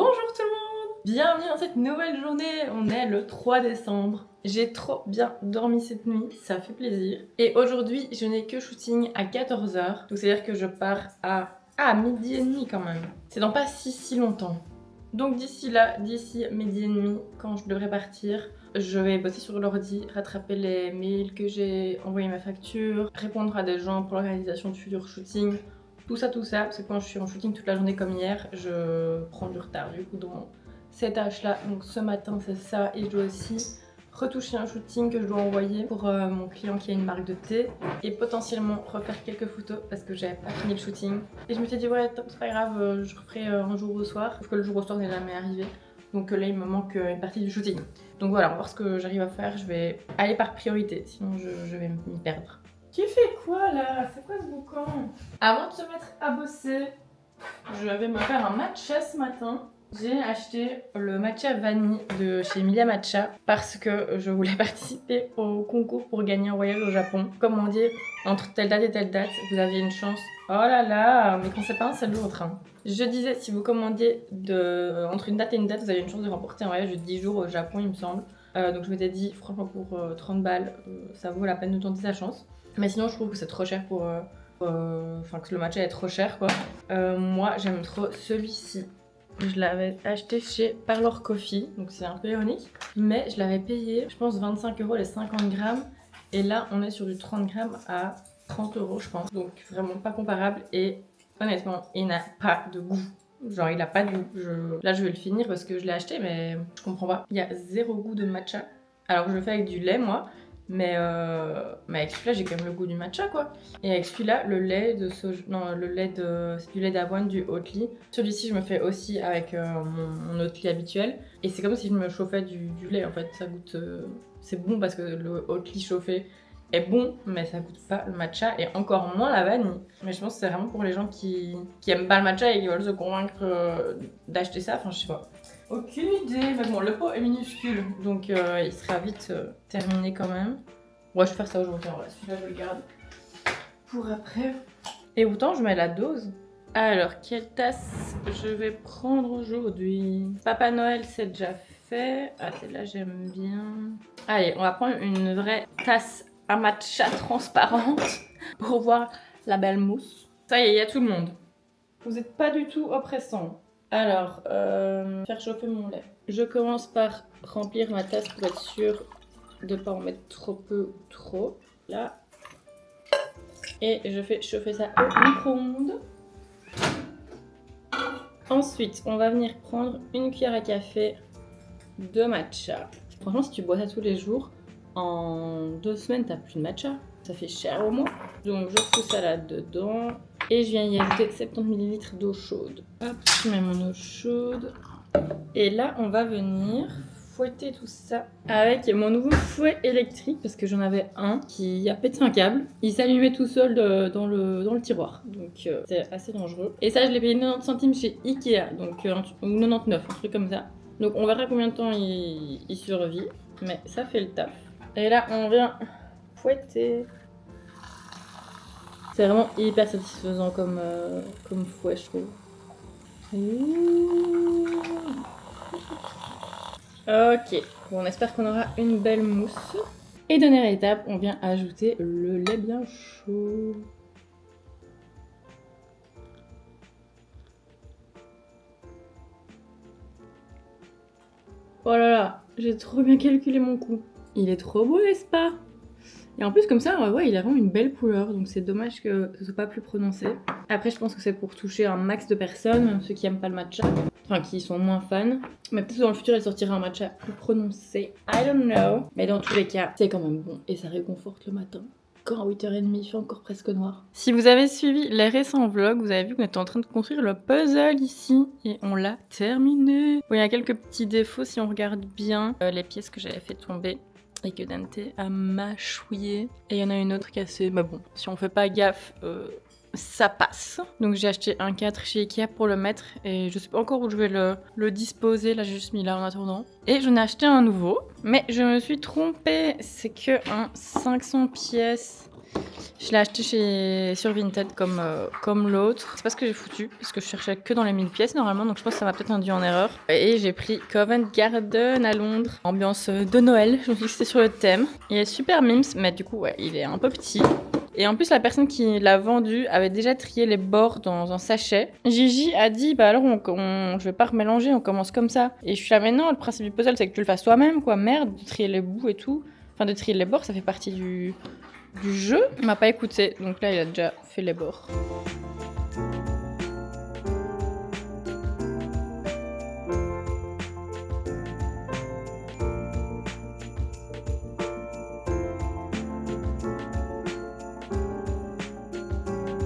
Bonjour tout le monde! Bienvenue dans cette nouvelle journée, on est le 3 décembre. J'ai trop bien dormi cette nuit, ça fait plaisir. Et aujourd'hui, je n'ai que shooting à 14h, donc c'est-à-dire que je pars à midi et demi quand même. C'est dans pas si longtemps. Donc d'ici là, d'ici midi et demi, quand je devrais partir, je vais bosser sur l'ordi, rattraper les mails que j'ai envoyé ma facture, répondre à des gens pour l'organisation du futur shooting. Tout ça, parce que quand je suis en shooting toute la journée comme hier, je prends du retard du coup dans ces tâches-là. Donc ce matin, c'est ça. Et je dois aussi retoucher un shooting que je dois envoyer pour mon client qui a une marque de thé. Et potentiellement refaire quelques photos parce que j'avais pas fini le shooting. Et je me suis dit, ouais, c'est pas grave, je referai un jour au soir. Sauf que le jour au soir n'est jamais arrivé. Donc là, il me manque une partie du shooting. Donc voilà, on va voir ce que j'arrive à faire. Je vais aller par priorité, sinon je vais m'y perdre. Tu fais quoi là? C'est quoi ce boucan? Avant de se mettre à bosser, je vais me faire un matcha ce matin. J'ai acheté le matcha vanille de chez Emilia Matcha parce que je voulais participer au concours pour gagner un voyage au Japon. Comme on dit, entre telle date et telle date, vous aviez une chance. Oh là là, mais qu'on sait pas un seul l'autre. Je disais, si vous commandiez entre une date et une date, vous avez une chance de remporter un voyage de 10 jours au Japon, il me semble. Donc je m'étais dit, franchement, pour 30 balles, ça vaut la peine de tenter sa chance. Mais sinon, je trouve que c'est trop cher enfin, que le matcha est trop cher, quoi. Moi, j'aime trop celui-ci. Je l'avais acheté chez Parlor Coffee, donc c'est un peu ironique. Mais je l'avais payé, je pense, 25 € les 50 grammes. Et là, on est sur du 30 grammes à 30 €, je pense. Donc vraiment pas comparable. Et honnêtement, il n'a pas de goût. Genre, il a pas de goût. Là, je vais le finir parce que je l'ai acheté, mais je comprends pas. Il y a zéro goût de matcha. Alors, je le fais avec du lait, moi. Mais avec celui-là, j'ai quand même le goût du matcha, quoi. Et avec celui-là, le lait de soja... Non, c'est du lait d'avoine, du Oatly. Celui-ci, je me fais aussi avec mon Oatly habituel. Et c'est comme si je me chauffais du lait, en fait. Ça goûte... C'est bon parce que le Oatly chauffé est bon, mais ça goûte pas le matcha et encore moins la vanille. Mais je pense que c'est vraiment pour les gens qui aiment pas le matcha et qui veulent se convaincre d'acheter ça. Enfin, je sais pas. Aucune idée, mais bon, le pot est minuscule, donc il sera vite terminé quand même. Ouais, je vais faire ça aujourd'hui, en vrai. Celui-là, je le garde pour après. Et autant je mets la dose. Alors, quelle tasse je vais prendre aujourd'hui? Papa Noël, c'est déjà fait. Ah, celle-là, j'aime bien. Allez, on va prendre une vraie tasse à matcha transparente pour voir la belle mousse. Ça y est, il y a tout le monde. Vous n'êtes pas du tout oppressant. Alors, faire chauffer mon lait. Je commence par remplir ma tasse pour être sûre de ne pas en mettre trop peu ou trop. Là. Et je fais chauffer ça au micro-ondes. Ensuite, on va venir prendre une cuillère à café de matcha. Franchement, si tu bois ça tous les jours, en 2 semaines, t'as plus de matcha. Ça fait cher au moins. Donc, je fous ça là-dedans. Et je viens y ajouter 70 ml d'eau chaude. Hop, je mets mon eau chaude. Et là, on va venir fouetter tout ça avec mon nouveau fouet électrique parce que j'en avais un qui a pété un câble. Il s'allumait tout seul dans le tiroir. Donc, c'est assez dangereux. Et ça, je l'ai payé 90 centimes chez Ikea. Donc, ou 99, un truc comme ça. Donc, on verra combien de temps il survit. Mais ça fait le taf. Et là, on vient fouetter. C'est vraiment hyper satisfaisant comme fouet, je trouve. Ok, bon, on espère qu'on aura une belle mousse. Et dernière étape, on vient ajouter le lait bien chaud. Oh là là, j'ai trop bien calculé mon coup. Il est trop beau, n'est-ce pas? Et en plus, comme ça, ouais, il a vraiment une belle couleur, donc c'est dommage que ce soit pas plus prononcé. Après, je pense que c'est pour toucher un max de personnes, même ceux qui aiment pas le matcha, enfin qui sont moins fans. Mais peut-être que dans le futur, il sortira un matcha plus prononcé. I don't know. Mais dans tous les cas, c'est quand même bon et ça réconforte le matin. Quand à 8h30, il fait encore presque noir. Si vous avez suivi les récents vlogs, vous avez vu qu'on était en train de construire le puzzle ici et on l'a terminé. Bon, il y a quelques petits défauts si on regarde bien les pièces que j'avais fait tomber et que Dante a mâchouillé. Et il y en a une autre cassée. Mais bon, si on fait pas gaffe, ça passe. Donc j'ai acheté un 4 chez Ikea pour le mettre et je sais pas encore où je vais le disposer. Là, j'ai juste mis là en attendant. Et j'en ai acheté un nouveau, mais je me suis trompée. C'est que un 500 pièces Je l'ai acheté sur Vinted comme l'autre. C'est pas ce que j'ai foutu, parce que je cherchais que dans les 1000 pièces normalement, donc je pense que ça m'a peut-être induit en erreur. Et j'ai pris Covent Garden à Londres, ambiance de Noël. Je me suis dit que c'était sur le thème. Il est super mimes, mais du coup, ouais, il est un peu petit. Et en plus, la personne qui l'a vendu avait déjà trié les bords dans un sachet. Gigi a dit, bah alors je vais pas remélanger, on commence comme ça. Et je suis là, mais non, le principe du puzzle, c'est que tu le fasses toi-même, quoi. Merde, de trier les bouts et tout. Enfin, de trier les bords, ça fait partie du jeu. Il m'a pas écouté, donc là, il a déjà fait les bords.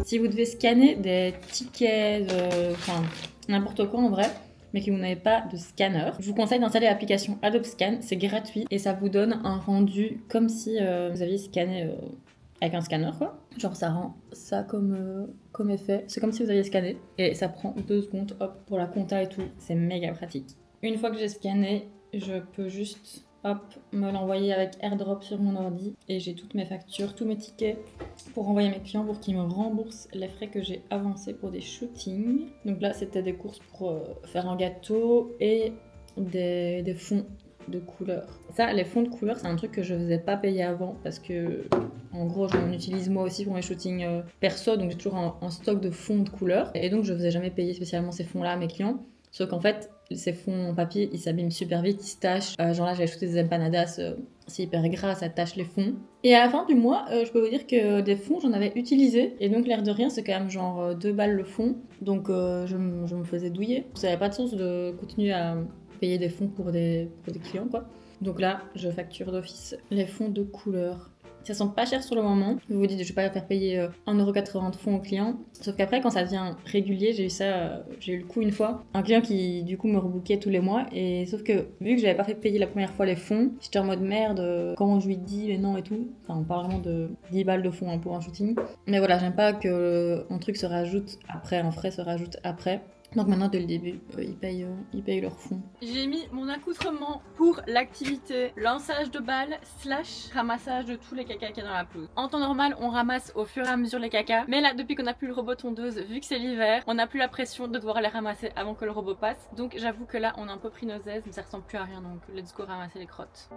Si vous devez scanner des tickets, enfin n'importe quoi en vrai, mais que vous n'avez pas de scanner, je vous conseille d'installer l'application Adobe Scan, c'est gratuit et ça vous donne un rendu comme si vous aviez scanné avec un scanner quoi. Genre ça rend ça comme effet, c'est comme si vous aviez scanné et ça prend 2 secondes hop pour la compta et tout, c'est méga pratique. Une fois que j'ai scanné, je peux juste me l'envoyer avec AirDrop sur mon ordi et j'ai toutes mes factures, tous mes tickets pour envoyer mes clients pour qu'ils me remboursent les frais que j'ai avancés pour des shootings. Donc là, c'était des courses pour faire un gâteau et des fonds de couleurs. Ça, les fonds de couleurs, c'est un truc que je faisais pas payer avant parce que, en gros, j'en utilise moi aussi pour mes shootings perso, donc j'ai toujours un stock de fonds de couleurs et donc je faisais jamais payer spécialement ces fonds-là à mes clients. Sauf qu'en fait, ces fonds en papier, ils s'abîment super vite, ils se tachent. Genre là, j'ai acheté des empanadas, c'est hyper gras, ça tâche les fonds. Et à la fin du mois, je peux vous dire que des fonds, j'en avais utilisé. Et donc, l'air de rien, c'est quand même genre 2 balles le fond. Donc, je me faisais douiller. Ça n'avait pas de sens de continuer à payer des fonds pour des clients, quoi. Donc là, je facture d'office les fonds de couleur. Ça sent pas cher sur le moment. Vous vous dites, je vais pas faire payer 1,80€ de fonds au client. Sauf qu'après, quand ça devient régulier, j'ai eu le coup une fois. Un client qui, du coup, me rebookait tous les mois. Et sauf que, vu que j'avais pas fait payer la première fois les fonds, j'étais en mode merde, quand je lui dis mais non et tout. Enfin, on parle vraiment de 10 balles de fonds hein, pour un shooting. Mais voilà, j'aime pas qu'un truc se rajoute après, un frais se rajoute après. Donc maintenant, dès le début, ils payent leurs fonds. J'ai mis mon accoutrement pour l'activité lançage de balles / ramassage de tous les cacas qu'il y a dans la pelouse. En temps normal, on ramasse au fur et à mesure les cacas. Mais là, depuis qu'on a plus le robot tondeuse, vu que c'est l'hiver, on n'a plus la pression de devoir les ramasser avant que le robot passe. Donc j'avoue que là, on a un peu pris nos aises, mais ça ressemble plus à rien. Donc let's go ramasser les crottes.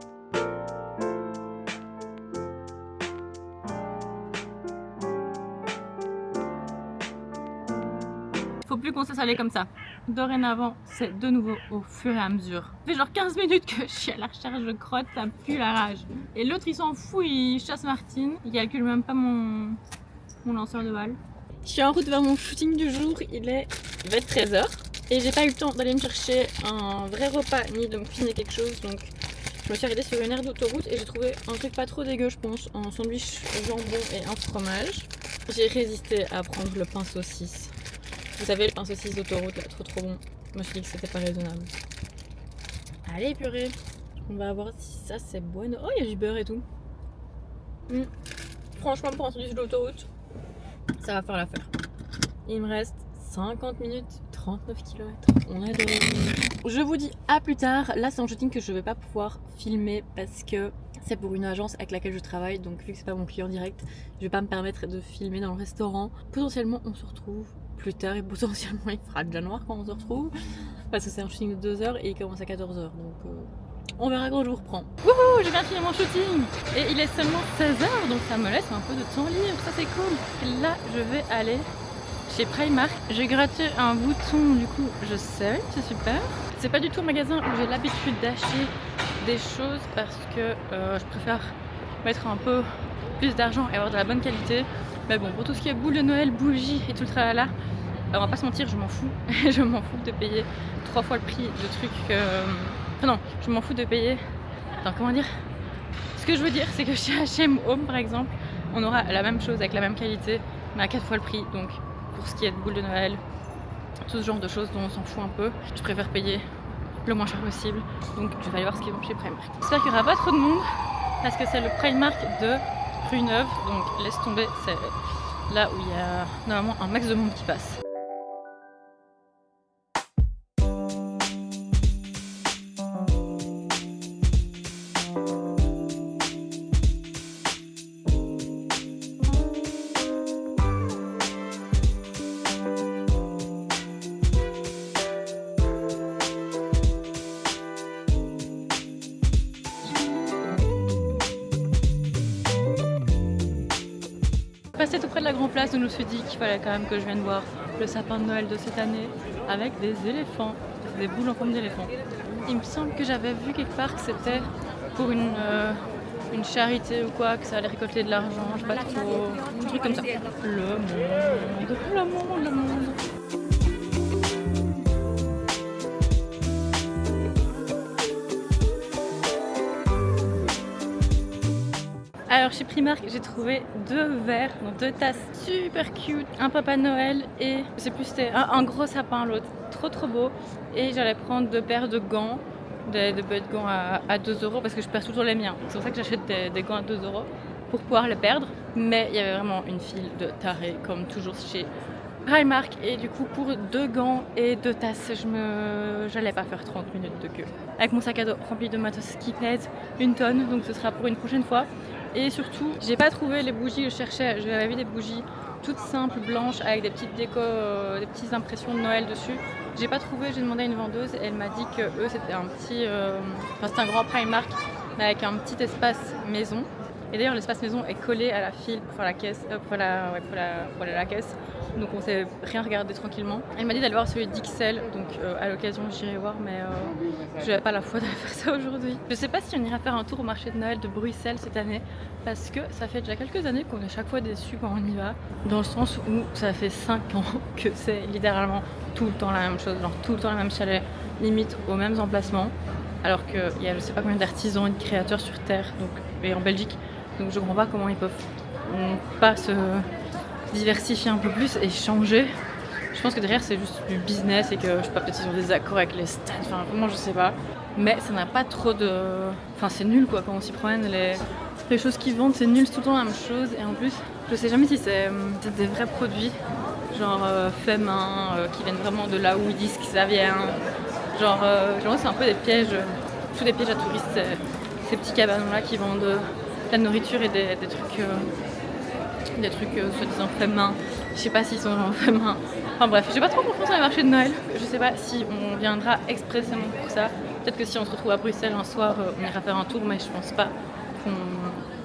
Faut plus qu'on se laisse aller comme ça. Dorénavant, c'est de nouveau au fur et à mesure. Ça fait genre 15 minutes que je suis à la recherche de crottes, ça pue la rage. Et l'autre il s'en fout, il chasse Martine. Il calcule même pas mon lanceur de balles. Je suis en route vers mon shooting du jour, il va être 13h. Et j'ai pas eu le temps d'aller me chercher un vrai repas ni de me cuisiner quelque chose. Donc je me suis arrêtée sur une aire d'autoroute et j'ai trouvé un truc pas trop dégueu je pense. Un sandwich jambon et un fromage. J'ai résisté à prendre le pain saucisse. Vous savez, le pain saucisse d'autoroute, là, trop bon. Moi, je me suis dit que c'était pas raisonnable. Allez, purée. On va voir si ça, c'est bueno. Oh, il y a du beurre et tout. Franchement, pour un sandwich d'autoroute, ça va faire l'affaire. Il me reste 50 minutes, 39 km. On est de... Je vous dis à plus tard. Là, c'est un shooting que je vais pas pouvoir filmer parce que c'est pour une agence avec laquelle je travaille. Donc, vu que c'est pas mon client direct, je vais pas me permettre de filmer dans le restaurant. Potentiellement, on se retrouve plus tard et potentiellement il fera déjà noir quand on se retrouve parce que c'est un shooting de 2 heures et il commence à 14h donc on verra quand je vous reprends. Wouhou, j'ai bien fini mon shooting et il est seulement 16h donc ça me laisse un peu de temps libre, ça c'est cool. Et là je vais aller chez Primark, j'ai gratté un bouton du coup je sais, c'est super. C'est pas du tout un magasin où j'ai l'habitude d'acheter des choses parce que je préfère mettre un peu plus d'argent et avoir de la bonne qualité. Mais bon, pour tout ce qui est boule de Noël, bougies et tout le tralala, on va pas se mentir, je m'en fous. Je m'en fous de payer 3 fois le prix de trucs. Enfin non, je m'en fous de payer. Attends, comment dire? Ce que je veux dire, c'est que chez H&M Home par exemple, on aura la même chose avec la même qualité, mais à 4 fois le prix. Donc, pour ce qui est de boule de Noël, tout ce genre de choses dont on s'en fout un peu, je préfère payer le moins cher possible. Donc, je vais aller voir ce qu'ils vont chez Primark. J'espère qu'il n'y aura pas trop de monde parce que c'est le Primark de Rue Neuve, donc laisse tomber, c'est là où il y a normalement un max de monde qui passe. Passé tout près de la Grand Place, donc je me suis dit qu'il fallait quand même que je vienne voir le sapin de Noël de cette année avec des éléphants, des boules en forme d'éléphant. Il me semble que j'avais vu quelque part que c'était pour une charité ou quoi, que ça allait récolter de l'argent, je sais pas trop, un truc comme ça. Le monde. Alors chez Primark, j'ai trouvé 2 verres, donc 2 tasses super cute, un Papa Noël et je sais plus c'était un gros sapin l'autre, trop beau. Et j'allais prendre 2 paires de gants, des bêtes gants à 2 € parce que je perds toujours les miens. C'est pour ça que j'achète des gants à 2 € pour pouvoir les perdre. Mais il y avait vraiment une file de tarés comme toujours chez Primark et du coup pour 2 gants et 2 tasses, j'allais pas faire 30 minutes de queue. Avec mon sac à dos rempli de matos qui pèse une tonne, donc ce sera pour une prochaine fois. Et surtout, j'ai pas trouvé les bougies que je cherchais. J'avais vu des bougies toutes simples, blanches, avec des petites décos, des petites impressions de Noël dessus. J'ai pas trouvé, j'ai demandé à une vendeuse et elle m'a dit que eux c'était un petit, c'était un grand Primark avec un petit espace maison. Et d'ailleurs l'espace maison est collé à la file pour faire la caisse, pour la caisse. Donc on s'est rien regardé tranquillement. Elle m'a dit d'aller voir celui d'XL, donc à l'occasion j'irai voir, mais je n'avais pas la foi d'aller faire ça aujourd'hui. Je sais pas si on ira faire un tour au marché de Noël de Bruxelles cette année, parce que ça fait déjà quelques années qu'on est chaque fois déçus quand on y va, dans le sens où ça fait 5 ans que c'est littéralement tout le temps la même chose, genre tout le temps la même chalet, limite aux mêmes emplacements, alors qu'il y a je sais pas combien d'artisans et de créateurs sur Terre, donc, et en Belgique, donc je comprends pas comment ils peuvent pas se diversifier un peu plus et changer. Je pense que derrière c'est juste du business et que je sais pas, peut-être ils ont des accords avec les stades, enfin vraiment je sais pas. Mais ça n'a pas trop de... Enfin c'est nul quoi, quand on s'y promène, les choses qu'ils vendent c'est nul, c'est tout le temps la même chose. Et en plus je sais jamais si c'est des vrais produits, genre faits main, qui viennent vraiment de là où ils disent que ça vient. Genre c'est un peu des pièges, tous des pièges à touristes, ces petits cabanons là qui vendent de la nourriture et des trucs... des trucs soi-disant faits main. Je sais pas s'ils sont vraiment faits main. Enfin bref, j'ai pas trop confiance dans les marchés de Noël. Je sais pas si on viendra expressément pour ça. Peut-être que si on se retrouve à Bruxelles un soir, on ira faire un tour, mais je pense pas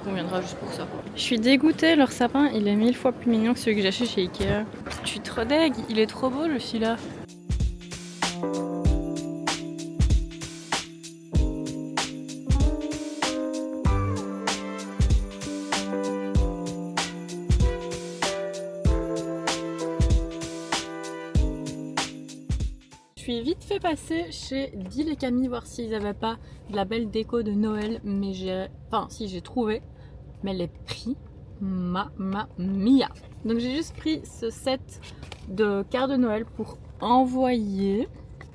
qu'on viendra juste pour ça. Je suis dégoûtée, leur sapin il est 1000 fois plus mignon que celui que j'ai acheté chez Ikea. Je suis trop deg, il est trop beau le celui-là. Je suis vite fait passer chez Deal et Camille voir s'ils avaient pas de la belle déco de Noël, mais j'ai trouvé, mais les prix, mamma mia. Donc j'ai juste pris ce set de cartes de Noël pour envoyer.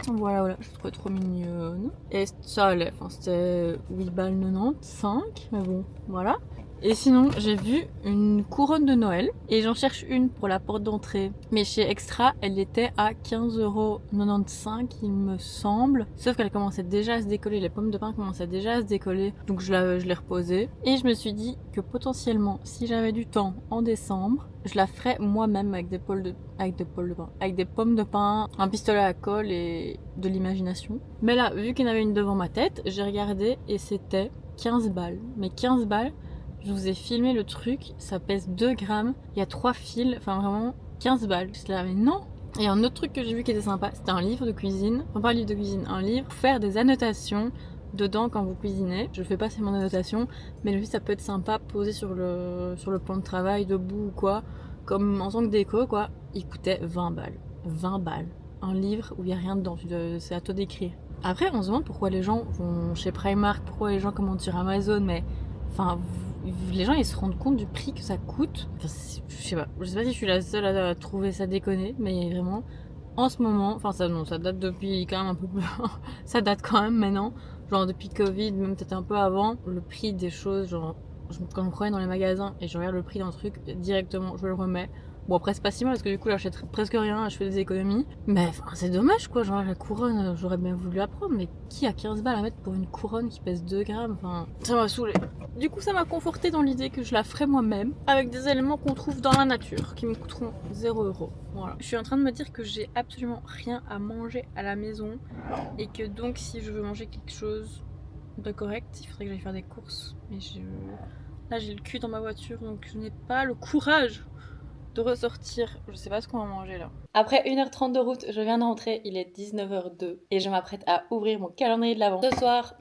Voilà, je trouve trop mignonne. Et ça allait, c'était 8,95 $, mais bon, voilà. Et sinon, j'ai vu une couronne de Noël et j'en cherche une pour la porte d'entrée. Mais chez Extra, elle était à 15,95 €, il me semble. Sauf qu'elle commençait déjà à se décoller, les pommes de pin commençaient déjà à se décoller. Donc je l'ai reposée. Et je me suis dit que potentiellement, si j'avais du temps en décembre, je la ferais moi-même avec des pommes de pin, un pistolet à colle et de l'imagination. Mais là, vu qu'il y en avait une devant ma tête, j'ai regardé et c'était 15 balles. Mais 15 balles, je vous ai filmé le truc, ça pèse 2 grammes, il y a 3 fils, enfin vraiment 15 balles. Je là, mais non. Et un autre truc que j'ai vu qui était sympa, c'était un livre de cuisine, enfin pas un livre de cuisine, un livre pour faire des annotations dedans quand vous cuisinez. Je fais pas seulement d'annotations, mais le ça peut être sympa posé sur le plan de travail, debout ou quoi, comme en tant que déco quoi. Il coûtait 20 balles. 20 balles. Un livre où il n'y a rien dedans, c'est à toi d'écrire. Après on se demande pourquoi les gens vont chez Primark, pourquoi les gens commandent sur Amazon, mais enfin les gens ils se rendent compte du prix que ça coûte. Enfin, je sais pas si je suis la seule à trouver ça déconné, mais vraiment en ce moment, enfin ça date depuis quand même un peu plus ça date quand même maintenant, genre depuis Covid, même peut-être un peu avant, le prix des choses, genre quand je me promène dans les magasins et je regarde le prix d'un truc directement, je le remets. Bon après c'est pas si mal parce que du coup j'achète presque rien, je fais des économies. Mais enfin, c'est dommage quoi, genre la couronne j'aurais bien voulu la prendre, mais qui a 15 balles à mettre pour une couronne qui pèse 2 grammes, enfin ça m'a saoulé. Du coup ça m'a conforté dans l'idée que je la ferai moi-même avec des éléments qu'on trouve dans la nature qui me coûteront 0 €. Voilà. Je suis en train de me dire que j'ai absolument rien à manger à la maison et que donc si je veux manger quelque chose, de correct. Il faudrait que j'aille faire des courses. Mais là, j'ai le cul dans ma voiture, donc je n'ai pas le courage de ressortir. Je sais pas ce qu'on va manger là. Après 1h30 de route, je viens de rentrer. Il est 19h02 et je m'apprête à ouvrir mon calendrier de l'avant. Ce soir,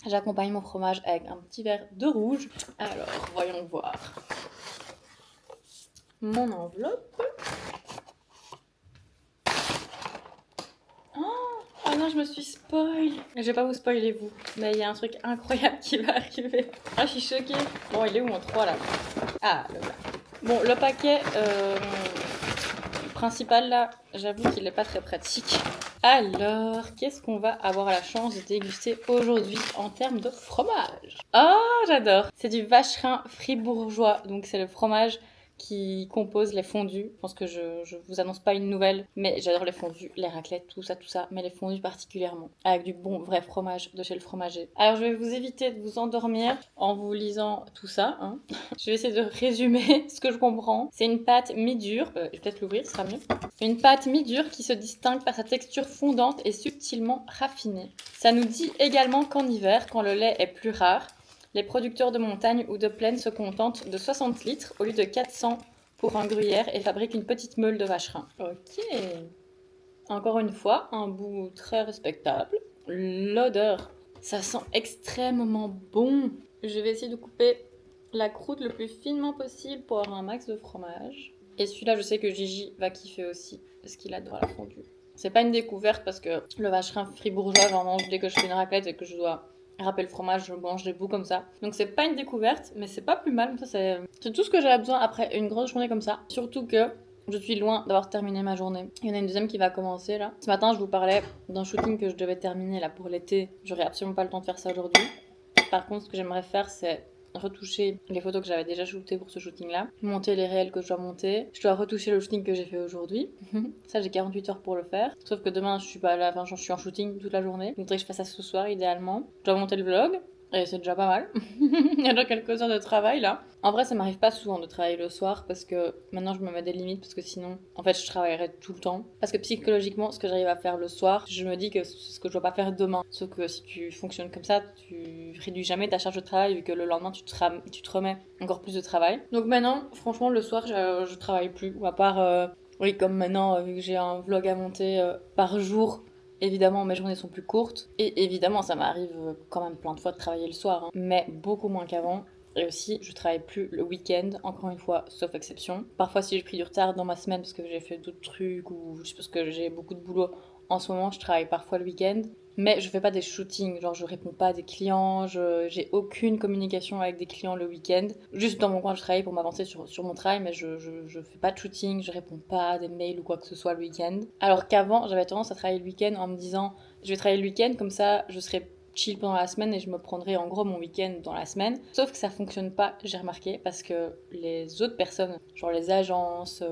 j'accompagne mon fromage avec un petit verre de rouge. Alors, voyons voir. Mon enveloppe. Oh non, je me suis spoil. Je vais pas vous spoiler vous, mais il y a un truc incroyable qui va arriver. Ah, je suis choquée. Bon, il est où mon 3 là? Ah, le là. Bon, le paquet principal là, j'avoue qu'il est pas très pratique. Alors, qu'est-ce qu'on va avoir la chance de déguster aujourd'hui en termes de fromage? Oh, j'adore. C'est du vacherin fribourgeois, donc c'est le fromage qui compose les fondus. Je pense que je vous annonce pas une nouvelle, mais j'adore les fondus, les raclettes, tout ça, mais les fondus particulièrement, avec du bon vrai fromage de chez le fromager. Alors je vais vous éviter de vous endormir en vous lisant tout ça, hein. Je vais essayer de résumer ce que je comprends. C'est une pâte mi-dure, je vais peut-être l'ouvrir, ce sera mieux. Une pâte mi-dure qui se distingue par sa texture fondante et subtilement raffinée. Ça nous dit également qu'en hiver, quand le lait est plus rare, les producteurs de montagne ou de plaine se contentent de 60 litres au lieu de 400 pour un gruyère et fabriquent une petite meule de vacherin. Ok. Encore une fois, un goût très respectable. L'odeur, ça sent extrêmement bon. Je vais essayer de couper la croûte le plus finement possible pour avoir un max de fromage. Et celui-là, je sais que Gigi va kiffer aussi parce qu'il adore la fondue. C'est pas une découverte parce que le vacherin fribourgeois, j'en mange dès que je fais une raclette et que je dois râper le fromage, je mange des bouts comme ça. Donc c'est pas une découverte, mais c'est pas plus mal. Ça, c'est tout ce que j'avais besoin après une grosse journée comme ça. Surtout que je suis loin d'avoir terminé ma journée. Il y en a une deuxième qui va commencer là. Ce matin, je vous parlais d'un shooting que je devais terminer là pour l'été. J'aurais absolument pas le temps de faire ça aujourd'hui. Par contre, ce que j'aimerais faire, c'est retoucher les photos que j'avais déjà shootées pour ce shooting là, monter les réels que je dois monter, je dois retoucher le shooting que j'ai fait aujourd'hui. Ça, j'ai 48 heures pour le faire, sauf que demain je suis pas là, enfin je suis en shooting toute la journée, donc il faudrait que je fasse ça ce soir idéalement. Je dois monter le vlog et c'est déjà pas mal. Il y a déjà quelques heures de travail là. En vrai, ça m'arrive pas souvent de travailler le soir parce que maintenant je me mets des limites parce que sinon, en fait, je travaillerai tout le temps. Parce que psychologiquement, ce que j'arrive à faire le soir, je me dis que c'est ce que je dois pas faire demain. Sauf que si tu fonctionnes comme ça, tu réduis jamais ta charge de travail vu que le lendemain tu te remets encore plus de travail. Donc maintenant, franchement, le soir, je travaille plus. Ou à part, oui, comme maintenant, vu que j'ai un vlog à monter par jour. Évidemment, mes journées sont plus courtes et évidemment, ça m'arrive quand même plein de fois de travailler le soir, hein, mais beaucoup moins qu'avant. Et aussi, je travaille plus le week-end, encore une fois, sauf exception. Parfois, si j'ai pris du retard dans ma semaine parce que j'ai fait d'autres trucs ou juste parce que j'ai beaucoup de boulot en ce moment, je travaille parfois le week-end. Mais je fais pas des shootings, genre je réponds pas à des clients, j'ai aucune communication avec des clients le week-end. Juste dans mon coin, je travaille pour m'avancer sur mon travail, mais je fais pas de shooting, je réponds pas à des mails ou quoi que ce soit le week-end. Alors qu'avant, j'avais tendance à travailler le week-end en me disant, je vais travailler le week-end, comme ça je serai chill pendant la semaine et je me prendrai en gros mon week-end dans la semaine. Sauf que ça fonctionne pas, j'ai remarqué, parce que les autres personnes, genre les agences,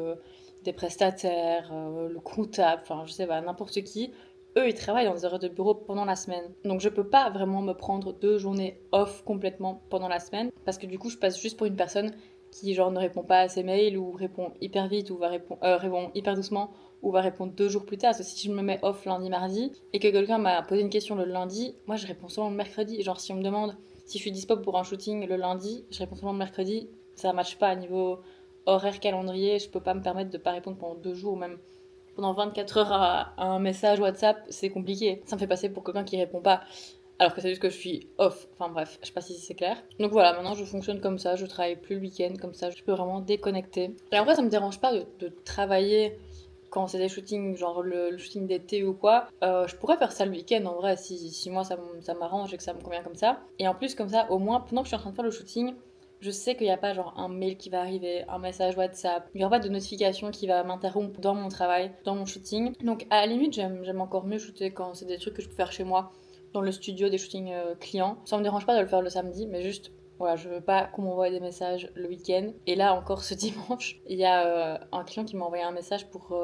des prestataires, le comptable, enfin je sais pas, n'importe qui, eux, ils travaillent dans des heures de bureau pendant la semaine. Donc je peux pas vraiment me prendre 2 journées off complètement pendant la semaine parce que du coup, je passe juste pour une personne qui genre ne répond pas à ses mails ou répond hyper vite ou répond hyper doucement ou va répondre 2 jours plus tard. Parce que si je me mets off lundi, mardi et que quelqu'un m'a posé une question le lundi, moi je réponds seulement le mercredi. Genre si on me demande si je suis dispo pour un shooting le lundi, je réponds seulement le mercredi. Ça matche pas à niveau horaire calendrier. Je peux pas me permettre de pas répondre pendant 2 jours ou même pendant 24 heures à un message WhatsApp, c'est compliqué. Ça me fait passer pour quelqu'un qui répond pas. Alors que c'est juste que je suis off. Enfin bref, je sais pas si c'est clair. Donc voilà, maintenant je fonctionne comme ça, je travaille plus le week-end, comme ça je peux vraiment déconnecter. Et en vrai, ça me dérange pas de travailler quand c'est des shootings, genre le shooting d'été ou quoi. Je pourrais faire ça le week-end en vrai, si moi ça m'arrange et que ça me convient comme ça. Et en plus, comme ça, au moins, pendant que je suis en train de faire le shooting, je sais qu'il n'y a pas genre un mail qui va arriver, un message WhatsApp, il n'y aura pas de notification qui va m'interrompre dans mon travail, dans mon shooting. Donc à la limite, j'aime encore mieux shooter quand c'est des trucs que je peux faire chez moi, dans le studio, des shootings clients. Ça me dérange pas de le faire le samedi, mais juste voilà, je veux pas qu'on m'envoie des messages le week-end. Et là encore ce dimanche, il y a un client qui m'a envoyé un message pour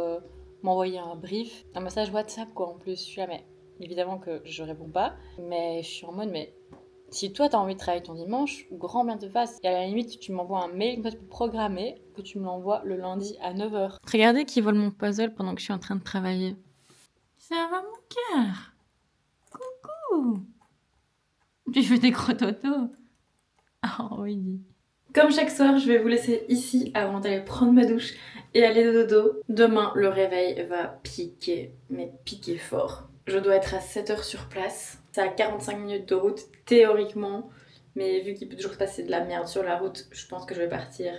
m'envoyer un brief, un message WhatsApp quoi en plus. Je suis là, mais évidemment que je réponds pas, mais je suis en mode, mais si toi t'as envie de travailler ton dimanche, grand bien te fasse. Et à la limite, tu m'envoies un mail, comme ça tu peux programmer que tu me l'envoies le lundi à 9h. Regardez qui vole mon puzzle pendant que je suis en train de travailler. Ça va mon cœur. Coucou. Tu fais des gros totos. Oh oui. Comme chaque soir, je vais vous laisser ici avant d'aller prendre ma douche et aller de dodo. Demain, le réveil va piquer, mais piquer fort. Je dois être à 7h sur place. C'est à 45 minutes de route, théoriquement. Mais vu qu'il peut toujours se passer de la merde sur la route, je pense que je vais partir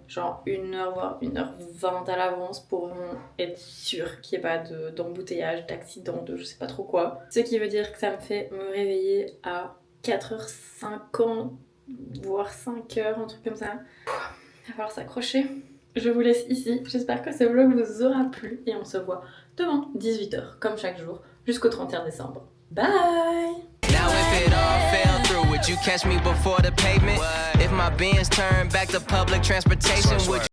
genre 1h, voire 1h20 à l'avance pour vraiment être sûre qu'il n'y ait pas d'embouteillage, d'accident, de je sais pas trop quoi. Ce qui veut dire que ça me fait me réveiller à 4h50, voire 5h, un truc comme ça. Il va falloir s'accrocher. Je vous laisse ici. J'espère que ce vlog vous aura plu et on se voit demain 18h, comme chaque jour, jusqu'au 31 décembre. Bye! Now if it all fell through, would you catch me before the pavement? If my Benz turned back to public transportation, would you